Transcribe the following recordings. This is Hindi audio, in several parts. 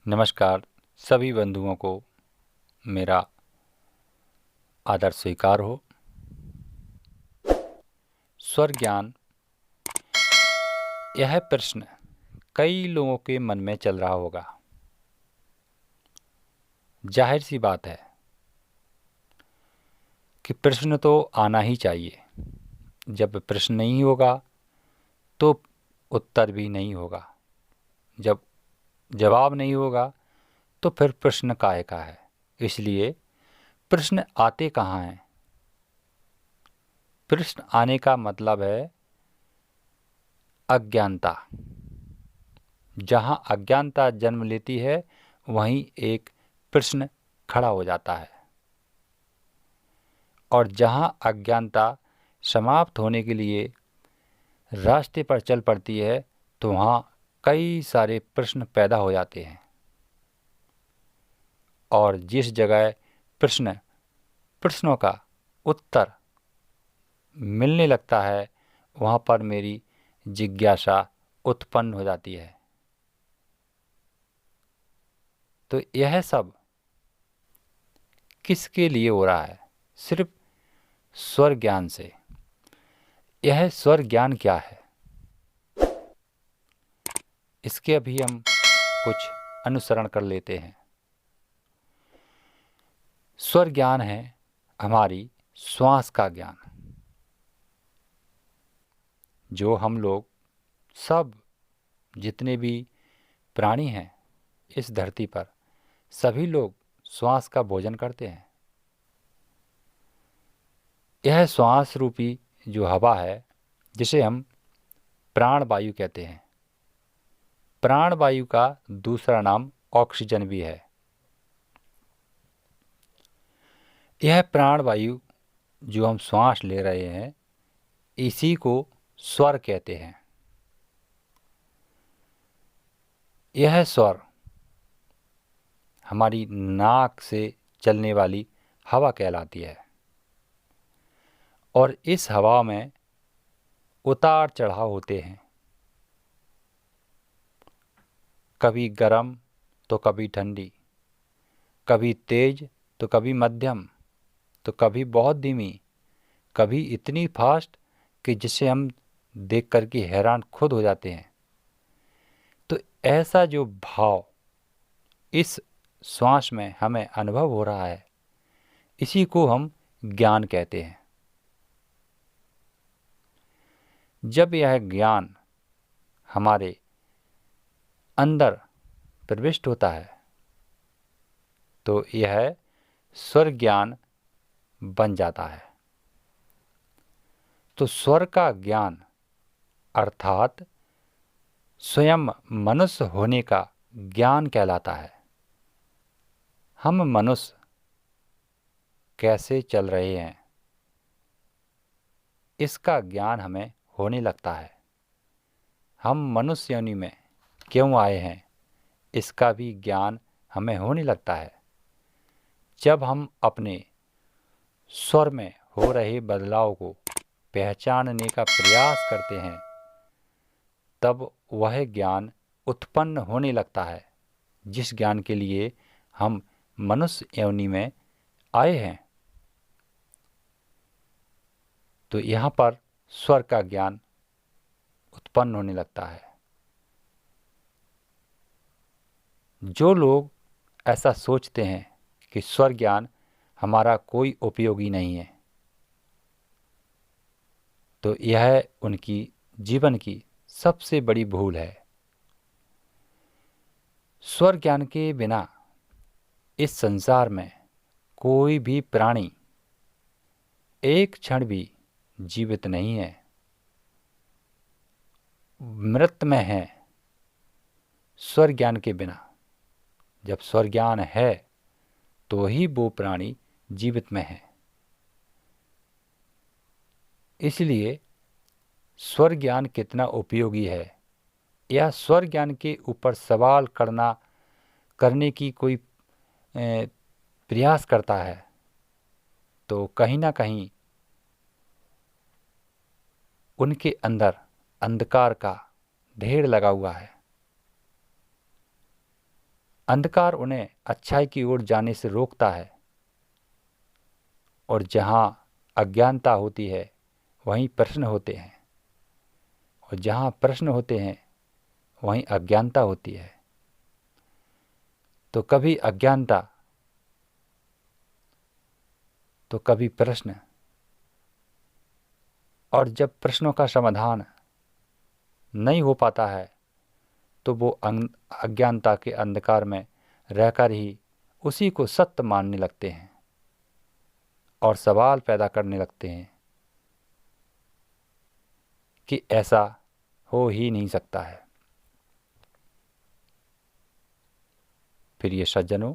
नमस्कार। सभी बंधुओं को मेरा आदर स्वीकार हो। स्वर ज्ञान, यह प्रश्न कई लोगों के मन में चल रहा होगा। जाहिर सी बात है कि प्रश्न तो आना ही चाहिए। जब प्रश्न नहीं होगा तो उत्तर भी नहीं होगा। जब जवाब नहीं होगा तो फिर प्रश्न काहे का है। इसलिए प्रश्न आते कहाँ हैं? प्रश्न आने का मतलब है अज्ञानता। जहाँ अज्ञानता जन्म लेती है वहीं एक प्रश्न खड़ा हो जाता है, और जहाँ अज्ञानता समाप्त होने के लिए रास्ते पर चल पड़ती है तो वहाँ कई सारे प्रश्न पैदा हो जाते हैं। और जिस जगह प्रश्नों का उत्तर मिलने लगता है वहाँ पर मेरी जिज्ञासा उत्पन्न हो जाती है। तो यह सब किसके लिए हो रहा है? सिर्फ स्वर ज्ञान से। यह स्वर ज्ञान क्या है, इसके अभी हम कुछ अनुसरण कर लेते हैं। स्वर ज्ञान है हमारी श्वास का ज्ञान। जो हम लोग सब जितने भी प्राणी हैं इस धरती पर, सभी लोग श्वास का भोजन करते हैं। यह श्वास रूपी जो हवा है जिसे हम प्राण वायु कहते हैं। प्राण वायु का दूसरा नाम ऑक्सीजन भी है। यह प्राण वायु जो हम श्वास ले रहे हैं इसी को स्वर कहते हैं। यह स्वर हमारी नाक से चलने वाली हवा कहलाती है, और इस हवा में उतार चढ़ाव होते हैं। कभी गर्म तो कभी ठंडी, कभी तेज तो कभी मध्यम, तो कभी बहुत धीमी, कभी इतनी फास्ट कि जिसे हम देख कर के हैरान खुद हो जाते हैं। तो ऐसा जो भाव इस श्वास में हमें अनुभव हो रहा है इसी को हम ज्ञान कहते हैं। जब यह ज्ञान हमारे अंदर प्रविष्ट होता है तो यह स्वर ज्ञान बन जाता है। तो स्वर का ज्ञान अर्थात स्वयं मनुष्य होने का ज्ञान कहलाता है। हम मनुष्य कैसे चल रहे हैं इसका ज्ञान हमें होने लगता है। हम मनुष्य योनि में क्यों आए हैं इसका भी ज्ञान हमें होने लगता है। जब हम अपने स्वर में हो रहे बदलाव को पहचानने का प्रयास करते हैं तब वह ज्ञान उत्पन्न होने लगता है जिस ज्ञान के लिए हम मनुष्य योनि में आए हैं। तो यहाँ पर स्वर का ज्ञान उत्पन्न होने लगता है। जो लोग ऐसा सोचते हैं कि स्वर ज्ञान हमारा कोई उपयोगी नहीं है तो यह उनकी जीवन की सबसे बड़ी भूल है। स्वर ज्ञान के बिना इस संसार में कोई भी प्राणी एक क्षण भी जीवित नहीं है, मृत में है स्वर ज्ञान के बिना। जब स्वर ज्ञान है तो ही वो प्राणी जीवित में है। इसलिए स्वर ज्ञान कितना उपयोगी है या स्वर ज्ञान के ऊपर सवाल करने की कोई प्रयास करता है तो कहीं ना कहीं उनके अंदर अंधकार का ढेर लगा हुआ है। अंधकार उन्हें अच्छाई की ओर जाने से रोकता है, और जहाँ अज्ञानता होती है वहीं प्रश्न होते हैं, और जहाँ प्रश्न होते हैं वहीं अज्ञानता होती है। तो कभी अज्ञानता तो कभी प्रश्न, और जब प्रश्नों का समाधान नहीं हो पाता है तो वो अज्ञानता के अंधकार में रहकर ही उसी को सत्य मानने लगते हैं और सवाल पैदा करने लगते हैं कि ऐसा हो ही नहीं सकता है। फिर ये सज्जनों,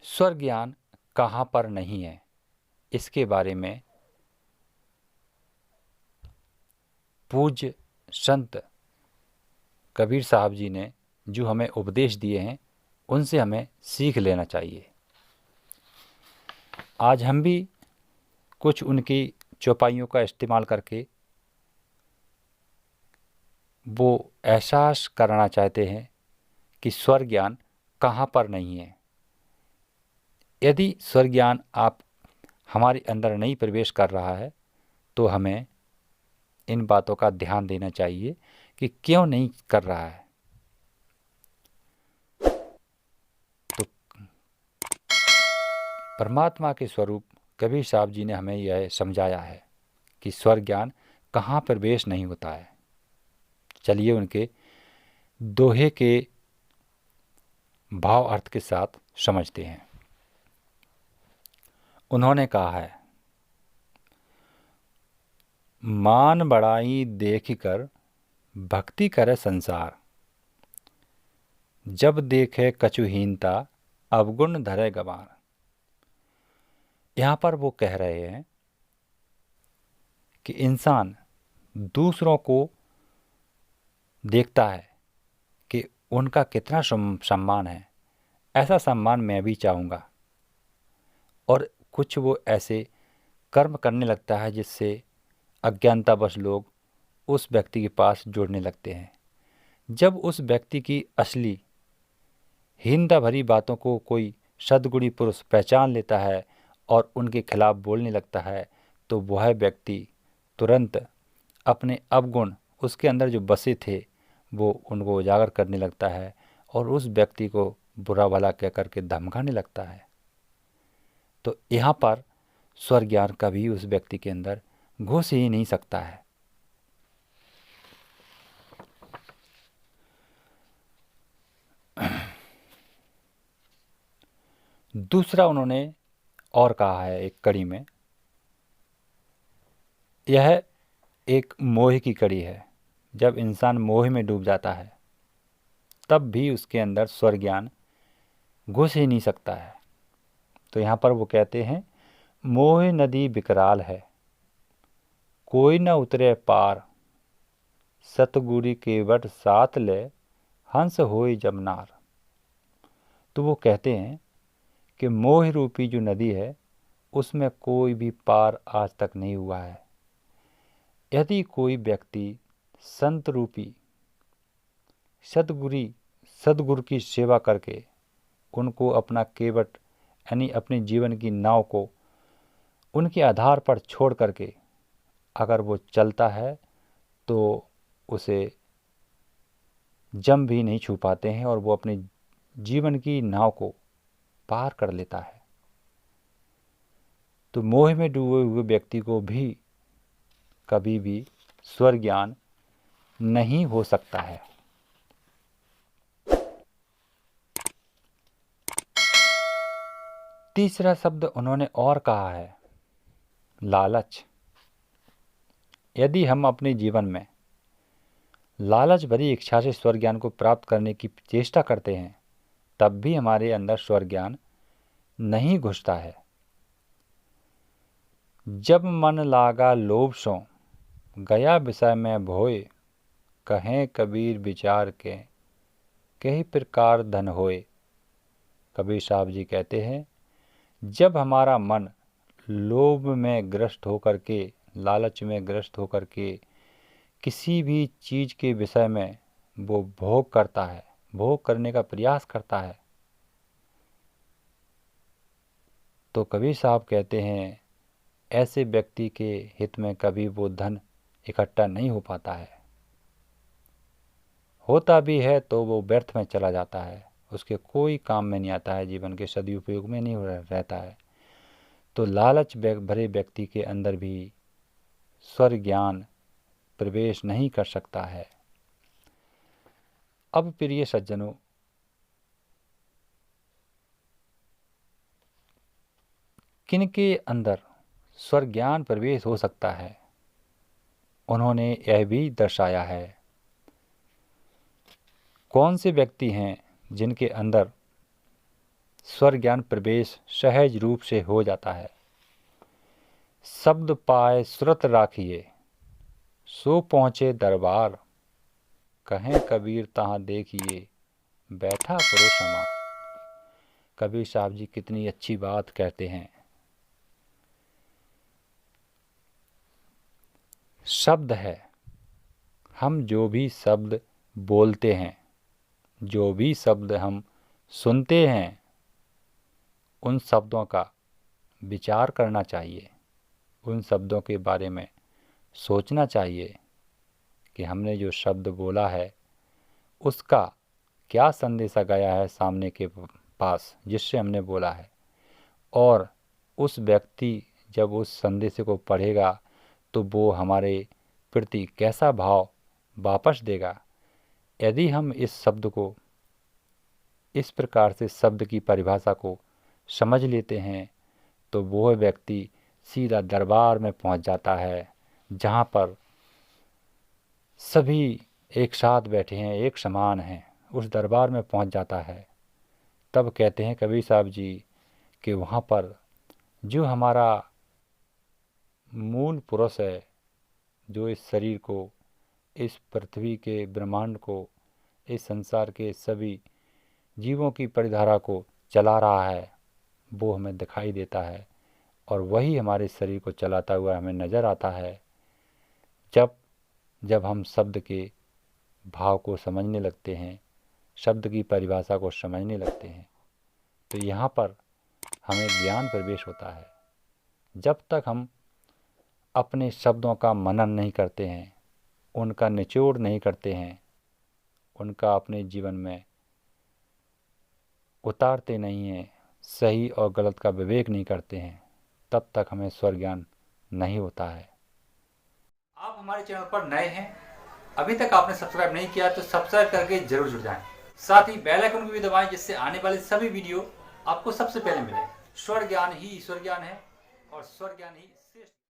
स्वर्ग ज्ञान कहाँ पर नहीं है, इसके बारे में पूज्य संत कबीर साहब जी ने जो हमें उपदेश दिए हैं उनसे हमें सीख लेना चाहिए। आज हम भी कुछ उनकी चौपाइयों का इस्तेमाल करके वो एहसास करना चाहते हैं कि स्वर्ग ज्ञान कहाँ पर नहीं है। यदि स्वर्ग ज्ञान आप हमारे अंदर नहीं प्रवेश कर रहा है तो हमें इन बातों का ध्यान देना चाहिए कि क्यों नहीं कर रहा है। तो परमात्मा के स्वरूप कबीर साहब जी ने हमें यह समझाया है कि स्वर्ग ज्ञान कहाँ प्रवेश नहीं होता है। चलिए उनके दोहे के भाव अर्थ के साथ समझते हैं। उन्होंने कहा है, मान बड़ाई देख कर भक्ति करे संसार, जब देखे कछुहीनता अवगुण धरे गवार। यहाँ पर वो कह रहे हैं कि इंसान दूसरों को देखता है कि उनका कितना सम्मान है, ऐसा सम्मान मैं भी चाहूँगा, और कुछ वो ऐसे कर्म करने लगता है जिससे अज्ञानतावश लोग उस व्यक्ति के पास जुड़ने लगते हैं। जब उस व्यक्ति की असली हीनता भरी बातों को कोई सद्गुणी पुरुष पहचान लेता है और उनके खिलाफ बोलने लगता है तो वह व्यक्ति तुरंत अपने अवगुण उसके अंदर जो बसे थे वो उनको उजागर करने लगता है और उस व्यक्ति को बुरा भला कह करके धमकाने लगता है। तो यहाँ पर स्वर्ग ज्ञान कभी उस व्यक्ति के अंदर घुस ही नहीं सकता है। दूसरा उन्होंने और कहा है एक कड़ी में, यह एक मोह की कड़ी है। जब इंसान मोह में डूब जाता है तब भी उसके अंदर स्वर्ग ज्ञान घुस ही नहीं सकता है। तो यहाँ पर वो कहते हैं, मोह नदी विकराल है, कोई न उतरे पार, सतगुरु के वट साथ ले, हंस होई जमनार। तो वो कहते हैं कि मोह रूपी जो नदी है उसमें कोई भी पार आज तक नहीं हुआ है। यदि कोई व्यक्ति संत रूपी सदगुरु की सेवा करके उनको अपना केवट यानी अपने जीवन की नाव को उनके आधार पर छोड़ करके अगर वो चलता है तो उसे जम भी नहीं छू पाते हैं और वो अपने जीवन की नाव को पार कर लेता है। तो मोह में डूबे हुए व्यक्ति को भी कभी भी स्वर्ग ज्ञान नहीं हो सकता है। तीसरा शब्द उन्होंने और कहा है, लालच। यदि हम अपने जीवन में लालच भरी इच्छा से स्वर्ग ज्ञान को प्राप्त करने की चेष्टा करते हैं तब भी हमारे अंदर स्वर्ग ज्ञान नहीं घुसता है। जब मन लागा लोभ सो, गया विषय में भोए, कहें कबीर विचार के, कई प्रकार धन होए। कबीर साहब जी कहते हैं, जब हमारा मन लोभ में ग्रस्त होकर के, लालच में ग्रस्त होकर के किसी भी चीज़ के विषय में वो भोग करता है, भोग करने का प्रयास करता है। तो कबीर साहब कहते हैं ऐसे व्यक्ति के हित में कभी वो धन इकट्ठा नहीं हो पाता है, होता भी है तो वो व्यर्थ में चला जाता है, उसके कोई काम में नहीं आता है, जीवन के सदुपयोग में नहीं रहता है। तो लालच भरे व्यक्ति के अंदर भी स्वर ज्ञान प्रवेश नहीं कर सकता है। अब प्रिय सज्जनों, किनके अंदर स्वर ज्ञान प्रवेश हो सकता है, उन्होंने यह भी दर्शाया है। कौन से व्यक्ति हैं जिनके अंदर स्वर ज्ञान प्रवेश सहज रूप से हो जाता है। शब्द पाए सुरत राखिए, सो पहुँचे दरबार, कहें कबीर तहाँ देखिए, बैठा करो क्षमा। कबीर साहब जी कितनी अच्छी बात कहते हैं। शब्द है, हम जो भी शब्द बोलते हैं, जो भी शब्द हम सुनते हैं, उन शब्दों का विचार करना चाहिए, उन शब्दों के बारे में सोचना चाहिए कि हमने जो शब्द बोला है उसका क्या संदेशा गया है सामने के पास जिससे हमने बोला है, और उस व्यक्ति जब उस संदेश को पढ़ेगा तो वो हमारे प्रति कैसा भाव वापस देगा। यदि हम इस शब्द को इस प्रकार से शब्द की परिभाषा को समझ लेते हैं तो वह व्यक्ति सीधा दरबार में पहुंच जाता है, जहां पर सभी एक साथ बैठे हैं, एक समान हैं, उस दरबार में पहुंच जाता है। तब कहते हैं कबीर साहब जी कि वहाँ पर जो हमारा मूल पुरुष है, जो इस शरीर को, इस पृथ्वी के ब्रह्मांड को, इस संसार के सभी जीवों की परिधारा को चला रहा है, वो हमें दिखाई देता है और वही हमारे शरीर को चलाता हुआ हमें नज़र आता है। जब हम शब्द के भाव को समझने लगते हैं, शब्द की परिभाषा को समझने लगते हैं, तो यहाँ पर हमें ज्ञान प्रवेश होता है। जब तक हम अपने शब्दों का मनन नहीं करते हैं, उनका निचोड़ नहीं करते हैं, उनका अपने जीवन में उतारते नहीं हैं, सही और गलत का विवेक नहीं करते हैं, तब तक हमें स्वर ज्ञान नहीं होता है। आप हमारे चैनल पर नए हैं, अभी तक आपने सब्सक्राइब नहीं किया तो सब्सक्राइब करके जरूर जुड़ जाएं। साथ ही बेल आइकन को भी दबाएं जिससे आने वाले सभी वीडियो आपको सबसे पहले मिले। स्वर ज्ञान ही ईश्वर ज्ञान है और स्वर ज्ञान ही श्रेष्ठ।